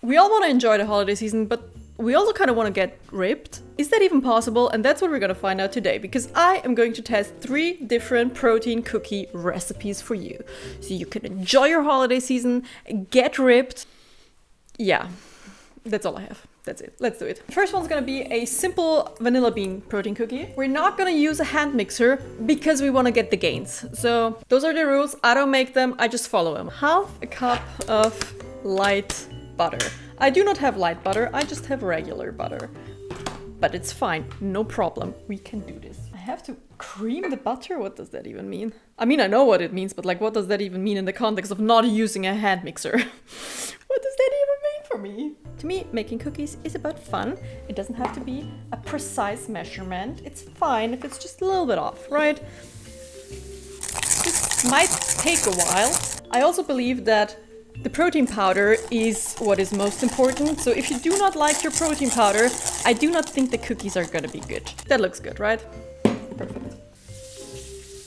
We all want to enjoy the holiday season, but we also kind of want to get ripped. Is that even possible? And that's what we're going to find out today, because I am going to test 3 different protein cookie recipes for you. So you can enjoy your holiday season, get ripped. Yeah, that's all I have. That's it. Let's do it. The first one's gonna be a simple vanilla bean protein cookie. We're not gonna use a hand mixer because we want to get the gains. So those are the rules. I don't make them, I just follow them. Half a cup of light butter. I do not have light butter, I just have regular butter. But it's fine, no problem. We can do this. I have to cream the butter? What does that even mean? I mean, I know what it means, but like, what does that even mean in the context of not using a hand mixer? What does that even mean for me? To me, making cookies is about fun. It doesn't have to be a precise measurement. It's fine if it's just a little bit off, right? This might take a while. I also believe that the protein powder is what is most important. So if you do not like your protein powder, I do not think the cookies are gonna be good. That looks good, right? Perfect.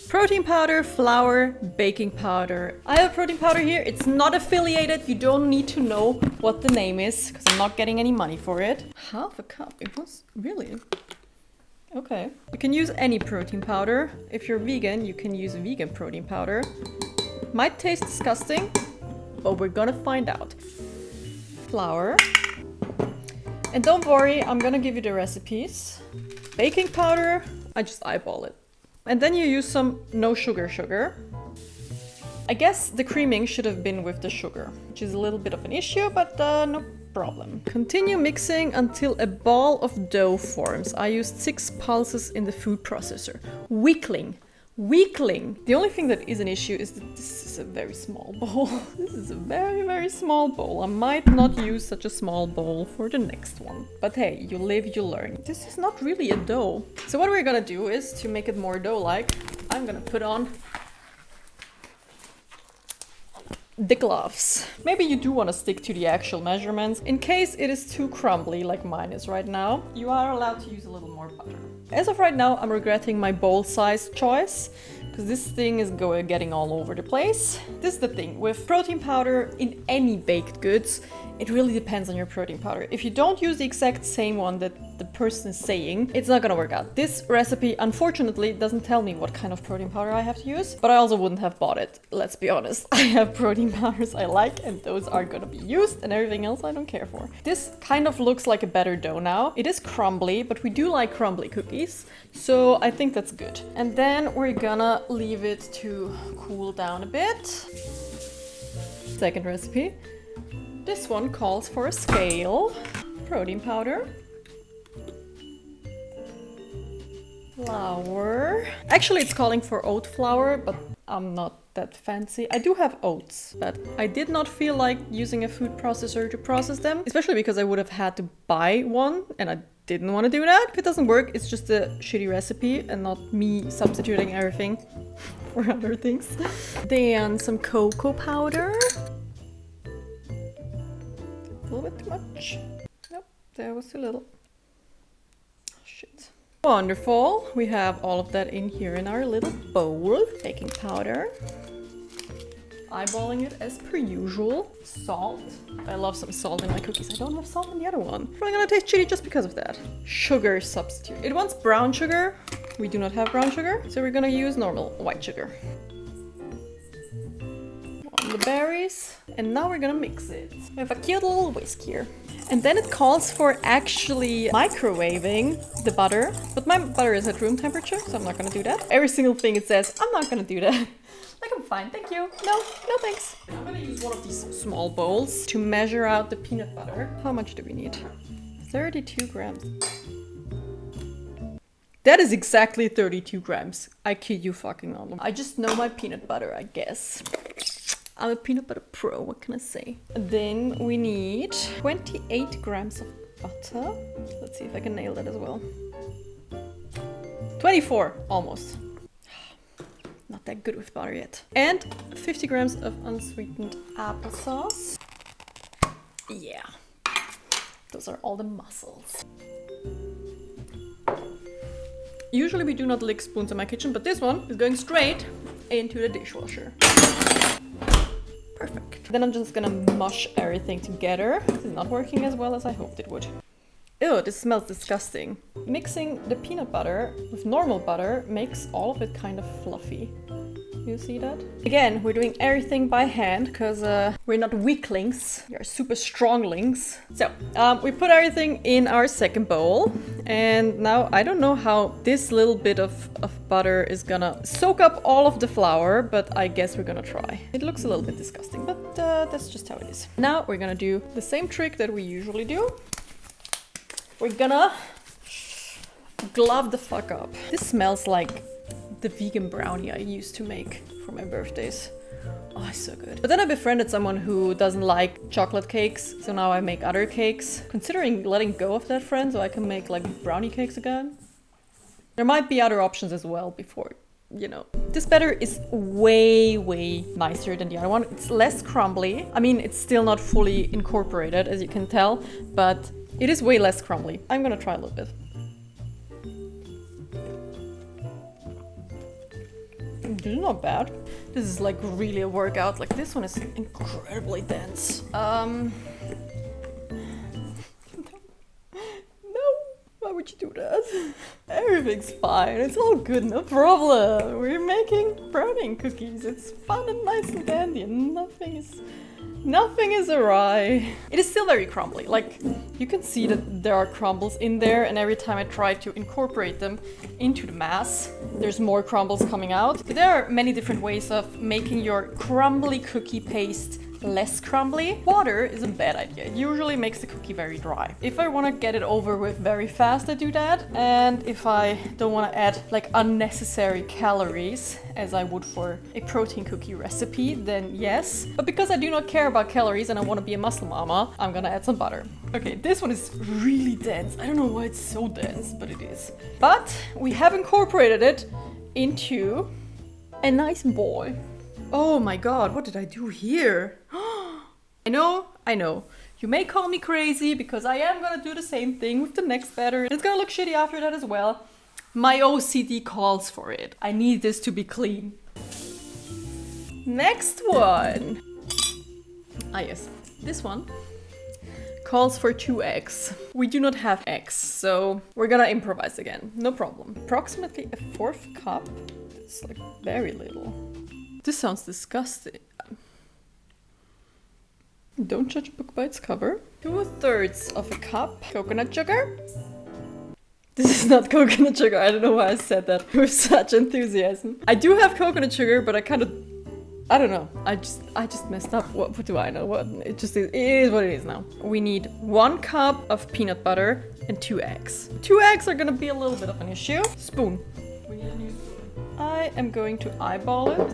Protein powder, flour, baking powder. I have protein powder here. It's not affiliated. You don't need to know what the name is because I'm not getting any money for it. Half a cup. It was really... Okay. You can use any protein powder. If you're vegan, you can use vegan protein powder. Might taste disgusting, but we're gonna find out. Flour. And don't worry, I'm gonna give you the recipes. Baking powder, I just eyeball it. And then you use some no sugar. I guess the creaming should have been with the sugar, which is a little bit of an issue, but no problem. Continue mixing until a ball of dough forms. I used 6 pulses in the food processor. Weakling. The only thing that is an issue is that this is a very small bowl. This is a very, very small bowl. I might not use such a small bowl for the next one. But hey, you live, you learn. This is not really a dough. So what we're gonna do is, to make it more dough-like, I'm gonna put on the gloves. Maybe you do want to stick to the actual measurements. In case it is too crumbly, like mine is right now, you are allowed to use a little more butter. As of right now, I'm regretting my bowl size choice, because this thing is getting all over the place. This is the thing, with protein powder in any baked goods, it really depends on your protein powder. If you don't use the exact same one that the person is saying, it's not gonna work out. This recipe, unfortunately, doesn't tell me what kind of protein powder I have to use, but I also wouldn't have bought it. Let's be honest. I have protein powders I like, and those are gonna be used, and everything else I don't care for. This kind of looks like a better dough now. It is crumbly, but we do like crumbly cookies, so I think that's good. And then we're gonna leave it to cool down a bit. Second recipe. This one calls for a scale, protein powder, flour. Actually, it's calling for oat flour, but I'm not that fancy. I do have oats, but I did not feel like using a food processor to process them, especially because I would have had to buy one, and I didn't want to do that. If it doesn't work, it's just a shitty recipe and not me substituting everything for other things. Then some cocoa powder. A little bit too much. Nope, there was too little. Oh, shit. Wonderful. We have all of that in here in our little bowl. Baking powder. Eyeballing it as per usual. Salt. I love some salt in my cookies. I don't have salt in the other one. Probably gonna taste shitty just because of that. Sugar substitute. It wants brown sugar. We do not have brown sugar, so we're gonna use normal white sugar. The berries, and now we're gonna mix it. We have a cute little whisk here. And then it calls for actually microwaving the butter, but my butter is at room temperature, so I'm not gonna do that. Every single thing it says, I'm not gonna do that. Like, I'm fine, thank you. No thanks. I'm gonna use one of these small bowls to measure out the peanut butter. How much do we need? 32 grams. That is exactly 32 grams. I kid you fucking not. I just know my peanut butter, I guess. I'm a peanut butter pro, what can I say? Then we need 28 grams of butter. Let's see if I can nail that as well. 24, almost. Not that good with butter yet. And 50 grams of unsweetened applesauce. Yeah, those are all the muscles. Usually we do not lick spoons in my kitchen, but this one is going straight into the dishwasher. Perfect. Then I'm just gonna mush everything together. This is not working as well as I hoped it would. Ew, this smells disgusting. Mixing the peanut butter with normal butter makes all of it kind of fluffy. You see that? Again, we're doing everything by hand because we're not weaklings. We are super stronglings. So, we put everything in our second bowl. And now I don't know how this little bit of butter is gonna soak up all of the flour, but I guess we're gonna try. It looks a little bit disgusting, but that's just how it is. Now we're gonna do the same trick that we usually do. We're gonna glove the fuck up. This smells like the vegan brownie I used to make for my birthdays. Oh, it's so good. But then I befriended someone who doesn't like chocolate cakes, so now I make other cakes. Considering letting go of that friend so I can make like brownie cakes again. There might be other options as well before, you know. This batter is way, way nicer than the other one. It's less crumbly. I mean, it's still not fully incorporated, as you can tell, but it is way less crumbly. I'm gonna try a little bit. This is not bad. This is like really a workout. Like this one is incredibly dense. No, why would you do that? Everything's fine. It's all good, no problem. We're making brownie cookies. It's fun and nice and dandy, and nothing is awry. It is still very crumbly. Like, you can see that there are crumbles in there, and every time I try to incorporate them into the mass, there's more crumbles coming out. But there are many different ways of making your crumbly cookie paste less crumbly. Water is a bad idea. It usually makes the cookie very dry. If I want to get it over with very fast, I do that. And if I don't want to add like unnecessary calories, as I would for a protein cookie recipe, then yes. But because I do not care about calories and I want to be a muscle mama, I'm gonna add some butter. Okay, this one is really dense. I don't know why it's so dense, but it is. But we have incorporated it into a nice ball. Oh my god, what did I do here? I know. You may call me crazy because I am gonna do the same thing with the next batter. It's gonna look shitty after that as well. My OCD calls for it. I need this to be clean. Next one. Ah yes, this one calls for 2 eggs. We do not have eggs, so we're gonna improvise again. No problem. Approximately a 1/4 cup. It's like very little. This sounds disgusting. Don't judge a book by its cover. 2/3 of a cup coconut sugar. This is not coconut sugar. I don't know why I said that with such enthusiasm. I do have coconut sugar, but I don't know. I just messed up. What do I know? It is what it is now. We need 1 cup of peanut butter and 2 eggs. 2 eggs are gonna be a little bit of an issue. Spoon. We need a new spoon. I am going to eyeball it.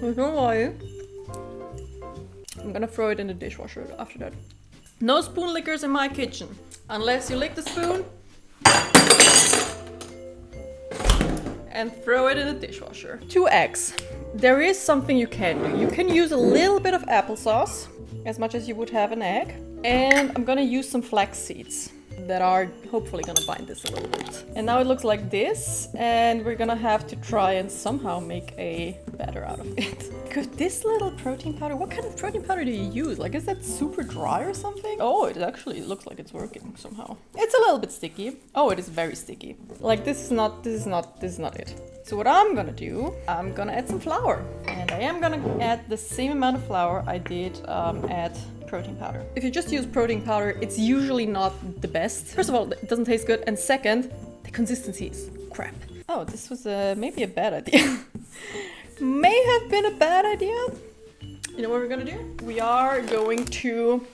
I'm gonna throw it in the dishwasher after that. No spoon lickers in my kitchen. Unless you lick the spoon and throw it in the dishwasher. 2 eggs. There is something you can do. You can use a little bit of applesauce, as much as you would have an egg. And I'm gonna use some flax seeds that are hopefully gonna bind this a little bit. And now it looks like this, and we're gonna have to try and somehow make a batter out of it. Good, this little protein powder, what kind of protein powder do you use? Like, is that super dry or something? Oh, it actually looks like it's working somehow. It's a little bit sticky. Oh, it is very sticky. Like, this is not it. So what I'm gonna do, I'm gonna add some flour. And I am gonna add the same amount of flour I did add protein powder. If you just use protein powder, it's usually not the best. First of all, it doesn't taste good, and second, the consistency is crap. Oh, this was maybe a bad idea. May have been a bad idea. You know what we're gonna do? We are going to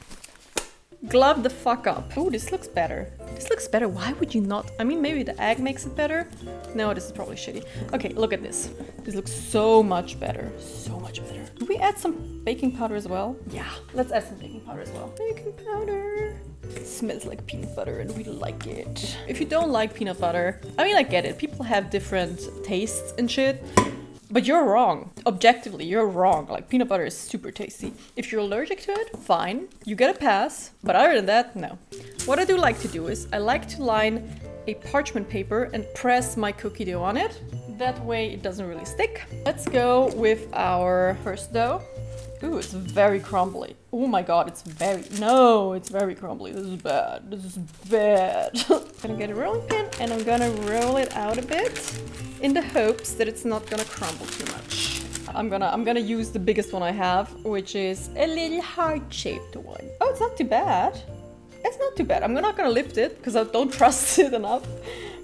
glove the fuck up. Oh, this looks better. This looks better. Why would you not? I mean, maybe the egg makes it better. No, this is probably shitty. Okay, look at this. This looks so much better. So much better. Do we add some baking powder as well? Yeah, let's add some baking powder as well. Baking powder. It smells like peanut butter and we like it. If you don't like peanut butter, I mean, I get it. People have different tastes and shit. But you're wrong. Objectively, you're wrong. Like, peanut butter is super tasty. If you're allergic to it, fine. You get a pass. But other than that, no. What I do like to do is I like to line a parchment paper and press my cookie dough on it. That way it doesn't really stick. Let's go with our first dough. Ooh, it's very crumbly. Oh my god, it's very... No, it's very crumbly. This is bad. This is bad. I'm gonna get a rolling pin and I'm gonna roll it out a bit in the hopes that it's not gonna crumble too much. I'm gonna use the biggest one I have, which is a little heart-shaped one. Oh, it's not too bad. It's not too bad. I'm not gonna lift it because I don't trust it enough.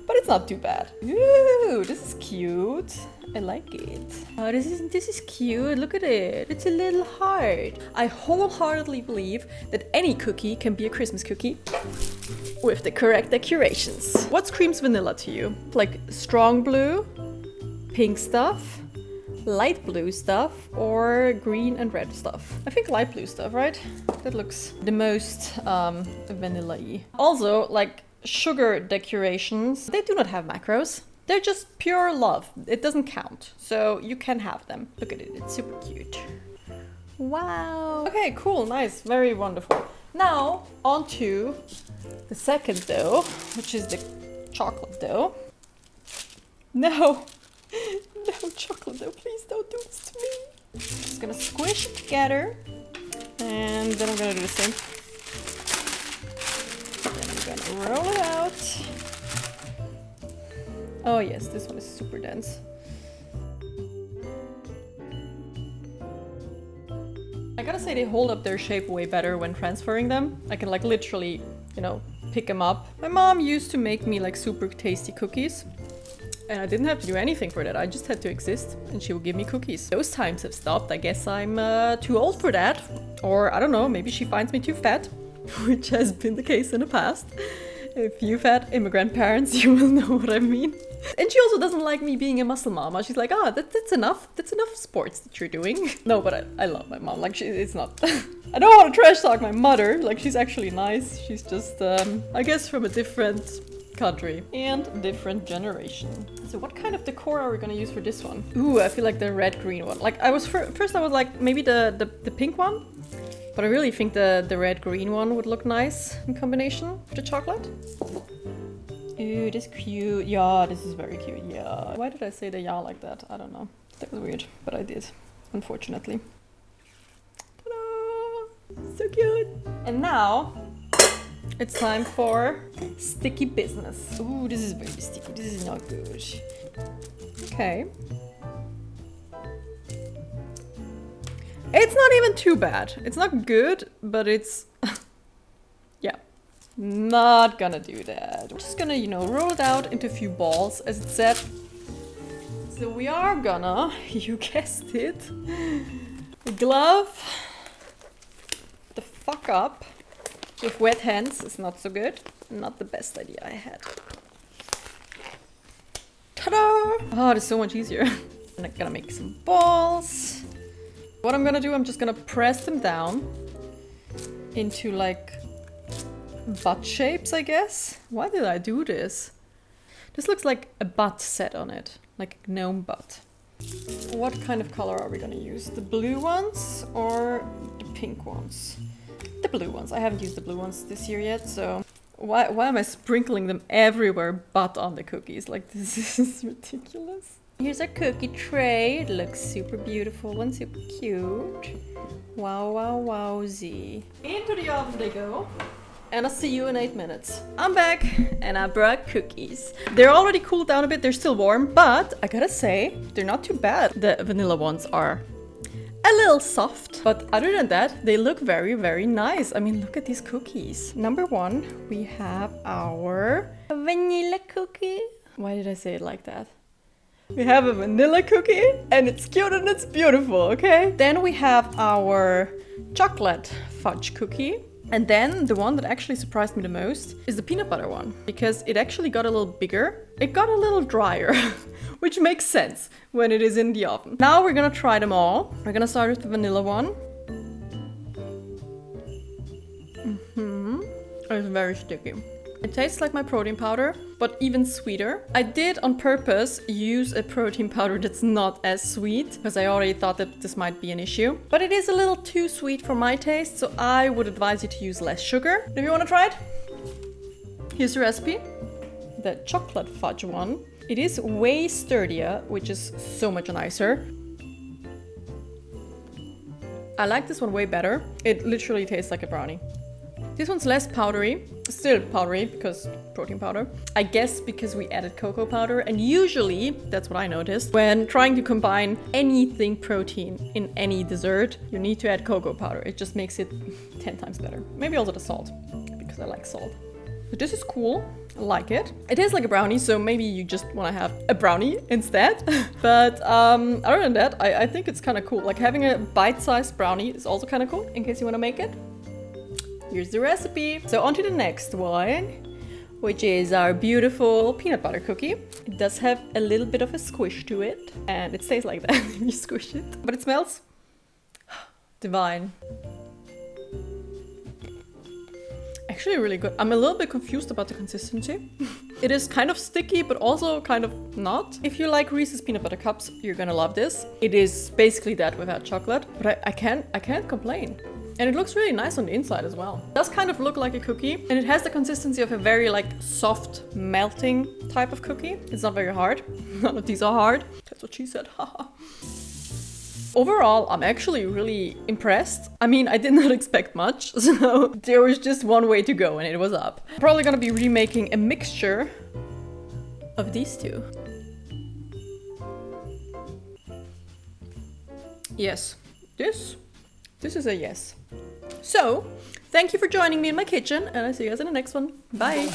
But it's not too bad. Ooh, this is cute. I like it. Oh, this is cute. Look at it. It's a little heart. I wholeheartedly believe that any cookie can be a Christmas cookie with the correct decorations. What screams vanilla to you? Like strong blue, pink stuff, light blue stuff, or green and red stuff? I think light blue stuff, right? That looks the most vanilla-y. Also, like sugar decorations, they do not have macros. They're just pure love. It doesn't count, so you can have them. Look at it, it's super cute. Wow. Okay, cool, nice, very wonderful. Now, on to the second dough, which is the chocolate dough. No, no chocolate dough, please don't do this to me. Just gonna squish it together, and then I'm gonna do the same. Gonna roll it out. Oh yes, this one is super dense. I gotta say they hold up their shape way better when transferring them. I can like literally, you know, pick them up. My mom used to make me like super tasty cookies. And I didn't have to do anything for that. I just had to exist and she would give me cookies. Those times have stopped. I guess I'm too old for that. Or I don't know, maybe she finds me too fat. Which has been the case in the past. If you've had immigrant parents, you will know what I mean. And she also doesn't like me being a muscle mama. She's like, ah, that's enough. That's enough sports that you're doing. No, but I love my mom. Like, it's not... I don't want to trash talk my mother. Like, she's actually nice. She's just, I guess, from a different country and different generation. So what kind of decor are we gonna use for this one? Ooh, I feel like the red-green one. Like, first I was like, maybe the pink one? But I really think the red-green one would look nice in combination with the chocolate. Ooh, this is cute. Yeah, this is very cute. Yeah. Why did I say the yeah like that? I don't know. That was weird, but I did, unfortunately. Ta-da! So cute. And now it's time for sticky business. Ooh, this is very sticky. This is not good. Okay. It's not even too bad. It's not good, but it's... yeah. Not gonna do that. I'm just gonna, you know, roll it out into a few balls, as it said. So we are gonna, you guessed it, glove the fuck up. With wet hands is not so good. Not the best idea I had. Ta-da! Oh, it's so much easier. I'm gonna make some balls. What I'm gonna do, I'm just gonna press them down into like butt shapes, I guess. Why did I do this? This looks like a butt set on it, like a gnome butt. What kind of color are we gonna use? The blue ones or the pink ones? The blue ones. I haven't used the blue ones this year yet, so why am I sprinkling them everywhere but on the cookies? Like, this is ridiculous. Here's our cookie tray. It looks super beautiful and super cute. Wow, wow, wowzy. Into the oven they go. And I'll see you in 8 minutes. I'm back and I brought cookies. They're already cooled down a bit. They're still warm, but I gotta say, they're not too bad. The vanilla ones are a little soft, but other than that, they look very, very nice. I mean, look at these cookies. Number one, we have our vanilla cookie. Why did I say it like that? We have a vanilla cookie and it's cute and it's beautiful, okay? Then we have our chocolate fudge cookie. And then the one that actually surprised me the most is the peanut butter one, because it actually got a little bigger. It got a little drier, which makes sense when it is in the oven. Now we're gonna try them all. We're gonna start with the vanilla one. It's very sticky. It tastes like my protein powder, but even sweeter. I did on purpose use a protein powder that's not as sweet, because I already thought that this might be an issue. But it is a little too sweet for my taste, so I would advise you to use less sugar. If you want to try it, here's the recipe. The chocolate fudge one. It is way sturdier, which is so much nicer. I like this one way better. It literally tastes like a brownie. This one's less powdery, still powdery because protein powder. I guess because we added cocoa powder, and usually, that's what I noticed, when trying to combine anything protein in any dessert, you need to add cocoa powder. It just makes it 10 times better. Maybe also the salt, because I like salt. But this is cool, I like it. It tastes like a brownie, so maybe you just want to have a brownie instead. But other than that, I think it's kind of cool. Like having a bite-sized brownie is also kind of cool, in case you want to make it. Here's the recipe. So on to the next one, which is our beautiful peanut butter cookie. It does have a little bit of a squish to it, and it stays like that if you squish it. But it smells divine. Actually really good. I'm a little bit confused about the consistency. It is kind of sticky, but also kind of not. If you like Reese's peanut butter cups, you're gonna love this. It is basically that without chocolate, but I can't complain. And it looks really nice on the inside as well. It does kind of look like a cookie, and it has the consistency of a very like soft melting type of cookie. It's not very hard. None of these are hard. That's what she said. Overall, I'm actually really impressed. I mean, I did not expect much, so there was just one way to go and it was up. I'm probably gonna be remaking a mixture of these two. Yes, this is a yes. So, thank you for joining me in my kitchen, and I'll see you guys in the next one. Bye!